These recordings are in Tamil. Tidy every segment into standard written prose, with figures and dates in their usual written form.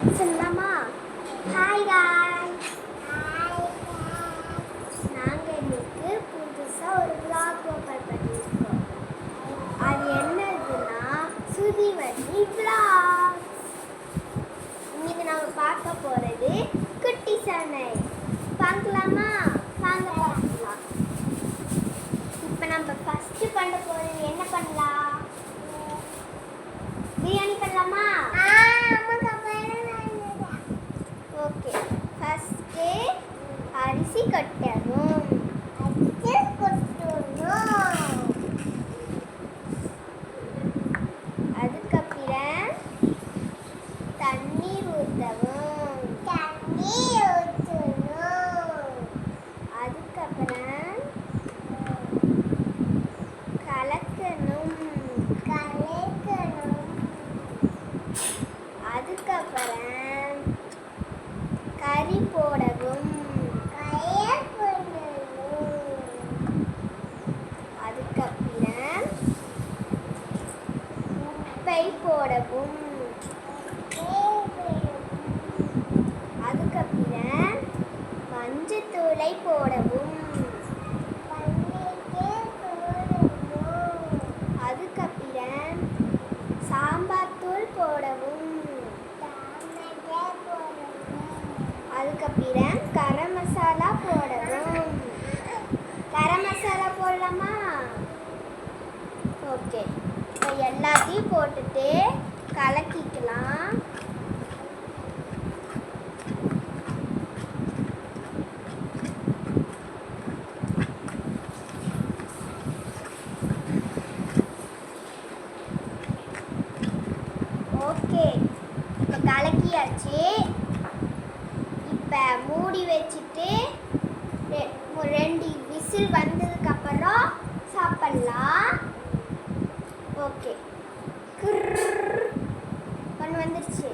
சொல்லலாமா? ஹாய் காய்ஸ், நாங்கள் இன்னைக்கு புதுசாக ஒரு vlog ஓப்பன் பண்ணியிருக்கோம். அது என்னதுன்னா சுதிவள்ளி vlog. இன்னைக்கு நம்ம பார்க்க போகிறது குட்டி சனை. பார்க்கலாமா? வாங்க பார்க்கலாம். இப்போ நம்ம ஃபஸ்ட்டு பண்ண போகிறது என்ன பண்ணலாம்? பிரியாணி பண்ணலாமா? ஓகே, ஃபஸ்ட்டு அரிசி கட்டணும். அதுக்கப்புறம் தண்ணீர் ஊற்றவும். அதுக்கப்புறம் கலக்கணும். அதுக்கப்புறம் கறி போடவும். அதுக்கப்புறம் உப்பை போடவும். அதுக்கப்புறம் மஞ்சத்தூளை போடவும். அதுக்கப்புறம் சாம்பார் தூள் போடவும். அதுக்கப்புறம் கரம் மசாலா போடவும். கரம் மசாலா போடலாமா? ஓகே, இப்போ எல்லாத்தையும் போட்டுட்டு கலக்கிக்கலாம். ஓகே, இப்போ கலக்கியாச்சு. இப்போ மூடி வச்சுட்டு 2 விசில் வந்ததுக்கப்புறம் சாப்பிட்லாம். ஓகே, ஒன்று வந்துருச்சு,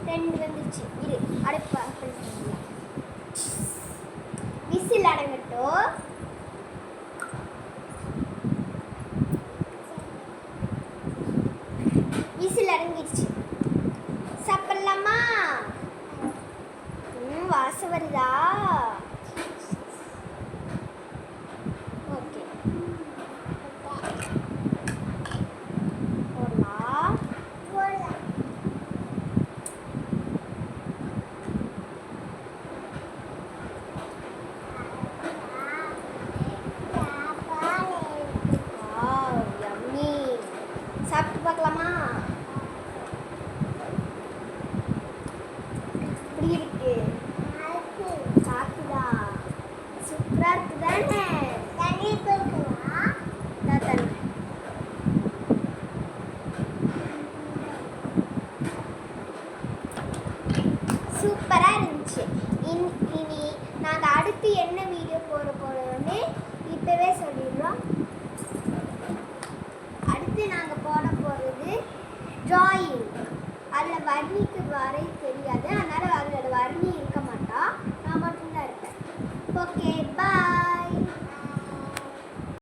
2 வந்துருச்சு. இரு, அடுப்பு விசில் அடங்கட்டும். விசில் அடங்கிடுச்சு, சாப்பிடலாமா? வாசம் வருதா? ஓகே, போடலாம். Wow, yummy. சாப்பிட்டு பார்க்கலாமா? எப்படி இருக்கு? சாப்பிடுதா? சூப்பரா இருக்கு தானே? சூப்பரா இருந்துச்சு. இனி நாங்கள் அடுத்து என்ன வீடியோ போட போறோம்னு இப்பவே சொல்லிடுறோம். அடுத்து நாங்கள் போட போகிறது டிராயிங். அதில் வர்ணிக்கு வரைய தெரியாது, அதனால் அதில் வர்ணி இருக்க மாட்டா, நான் மட்டும்தான் இருப்பேன். ஓகே.